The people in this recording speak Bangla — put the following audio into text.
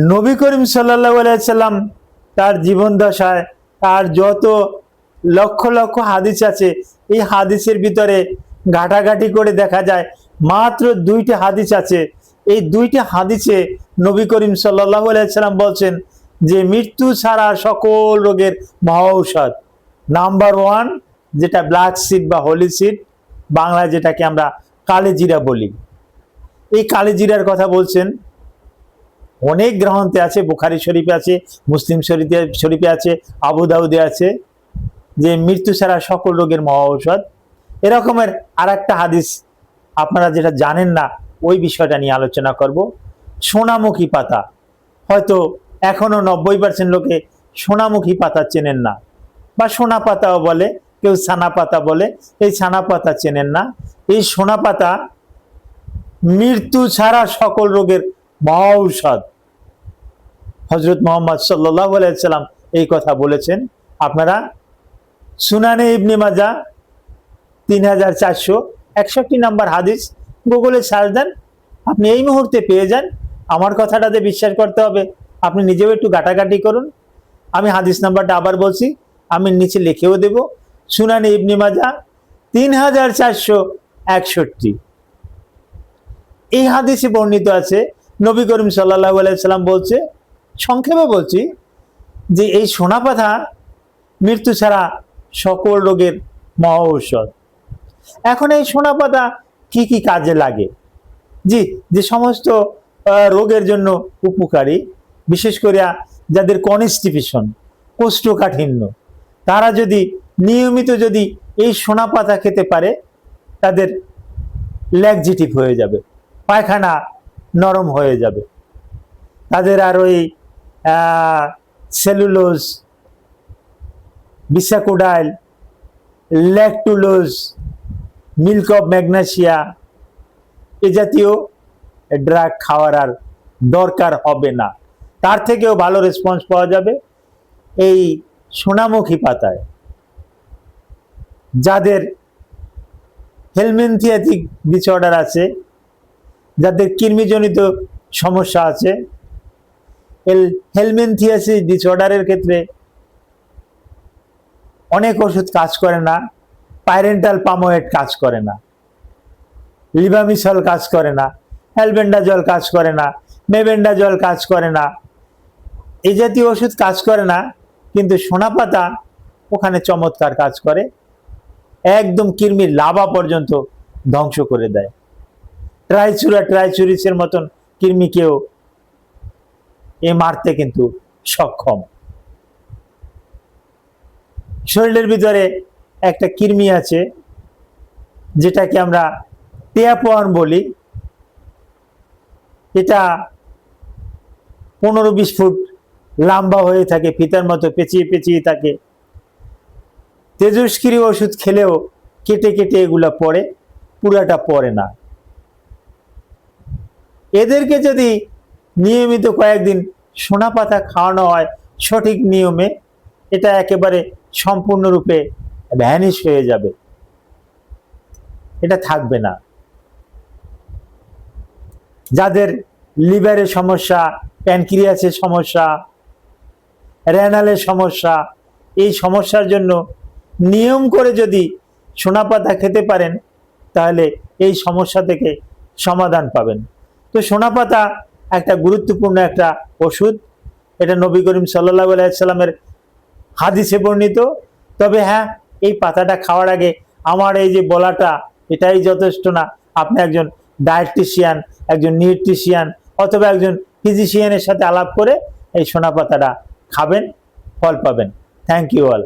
নবী করিম সাল্লাল্লাহু আলাইহি সাল্লাম তার জীবন দশায় তার যত লক্ষ লক্ষ হাদিস আছে, এই হাদিসের ভিতরে ঘাটাঘাটি করে দেখা যায় মাত্র 2টি হাদিস আছে। এই 2টি হাদিসে নবী করিম সাল্লাল্লাহু আলাইহি সাল্লাম বলছেন যে মৃত্যু ছাড়া সকল রোগের মহা ঔষধ। নাম্বার 1 যেটা ব্ল্যাক সিড বা হোলি সিড, বাংলায় যেটাকে আমরা কালেজিরা বলি, এই কালেজিরার কথা বলছেন। অনেক গ্রন্থে আছে, বুখারী শরীফে আছে, মুসলিম শরীফে আছে, আবু দাউদে আছে, যে মৃত্যু ছাড়া সকল রোগের মহা ঔষধ। এরকমের আরেকটা হাদিস আপনারা যেটা জানেন না, ওই বিষয়টা নিয়ে আলোচনা করব। সোনামুখী পাতা, হয়তো এখনো 90% লোকে সোনামুখী পাতা চেনেন না, বা সোনা পাতাও বলে, কেউ ছানা পাতা বলে, এই ছানা পাতা চেনেন না। এই সোনা পাতা মৃত্যু ছাড়া সকল রোগের মহা ঔষধ। হযরত মুহাম্মদ সাল্লাল্লাহু আলাইহি সাল্লাম এই কথা বলেছেন। আপনারা সুনানে ইবনে মাজাহ 3461 নাম্বার হাদিস গুগলে সার্চ দেন, আপনি এই মুহূর্তে পেয়ে যান। আমার কথাটাতে বিশ্বাস করতে হবে, আপনি নিজেও একটু ঘাটাঘাটি করুন। আমি হাদিস নাম্বারটা আবার বলছি, আমি নিচে লিখেও দেব। সুনানে ইবনে মাজাহ 3461। এই হাদিসে বর্ণিত আছে, নবী করিম সাল্লাল্লাহু আলাইহি সাল্লাম বলছে, সংক্ষেপে বলছি, যে এই সোনা পাতা মৃত্যু ছাড়া সকল রোগের মহা ঔষধ। এখন এই সোনা পাতা কি কি কাজে লাগে? জি, যে সমস্ত রোগের জন্য উপকারী, বিশেষ করে যাদের কনস্টিপেশন, কোষ্ঠকাঠিন্য, তারা যদি নিয়মিত যদি এই সোনা পাতা খেতে পারে, তাদের ল্যাকজেটিভ হয়ে যাবে, পায়খানা নরম হয়ে যাবে, তাদের আর ওই cellulose, bisacodyl, lactulose, milk of magnesia এ জাতীয় ড্রাগ খাওয়ার আর দরকার হবে না। তার থেকেও ভালো রেসপন্স পাওয়া যাবে এই সোনামুখী পাতায়। যাদের হেলমেনথিয়াটিক ডিসঅর্ডার আছে, যাদের কৃমিজনিত সমস্যা আছে, হেলমেনথিয়াসিস ডিসঅর্ডারের ক্ষেত্রে অনেক ওষুধ কাজ করে না। পাইরেন্টাল পামোয়েট কাজ করে না, লিভামিসল কাজ করে না, অ্যালবেন্ডাজল কাজ করে না, মেবেন্ডাজল কাজ করে না, এই জাতীয় ওষুধ কাজ করে না। কিন্তু সোনা পাতা ওখানে চমৎকার কাজ করে, একদম কৃমির লাভা পর্যন্ত ধ্বংস করে দেয়। ট্রাইচুরিসের মতন কৃমিকেও এ মারতে কিন্তু সক্ষম। শরীরের ভিতরে একটা কৃমি আছে যেটাকে আমরা টেয়াপওয়ার্ম বলি, এটা 15-20 ফুট লম্বা হয়ে থাকে, ফিতার মতো পেঁচিয়ে পেঁচিয়ে থাকে। তেজস্ক্রিয় ওষুধ খেলেও কেটে কেটে এগুলা পড়ে, পুরাটা পড়ে না। এদেরকে যদি নিয়মিত কয়েকদিন সোনা পাতা খাওয়ানো হয় সঠিক নিয়মে, এটা একেবারে সম্পূর্ণরূপে ভ্যানিশ হয়ে যাবে, এটা থাকবে না। যাদের লিভারের সমস্যা, প্যানক্রিয়াসের সমস্যা, রেনালের সমস্যা, এই সমস্যার জন্য নিয়ম করে যদি সোনা পাতা খেতে পারেন, তাহলে এই সমস্যা থেকে সমাধান পাবেন। তো সোনা পাতা একটা গুরুত্বপূর্ণ একটা ওষুধ, এটা নবী করিম সাল্লাল্লাহু আলাইহি সাল্লামের হাদিসে বর্ণিত। তবে হ্যাঁ, এই পাতাটা খাওয়ার আগে আমার এই যে বলাটা, এটাই যথেষ্ট না। আপনি একজন ডায়েটিশিয়ান, একজন নিউট্রিশিয়ান অথবা একজন ফিজিশিয়ানের সাথে আলাপ করে এই সোনা পাতাটা খাবেন, ফল পাবেন। Thank you all.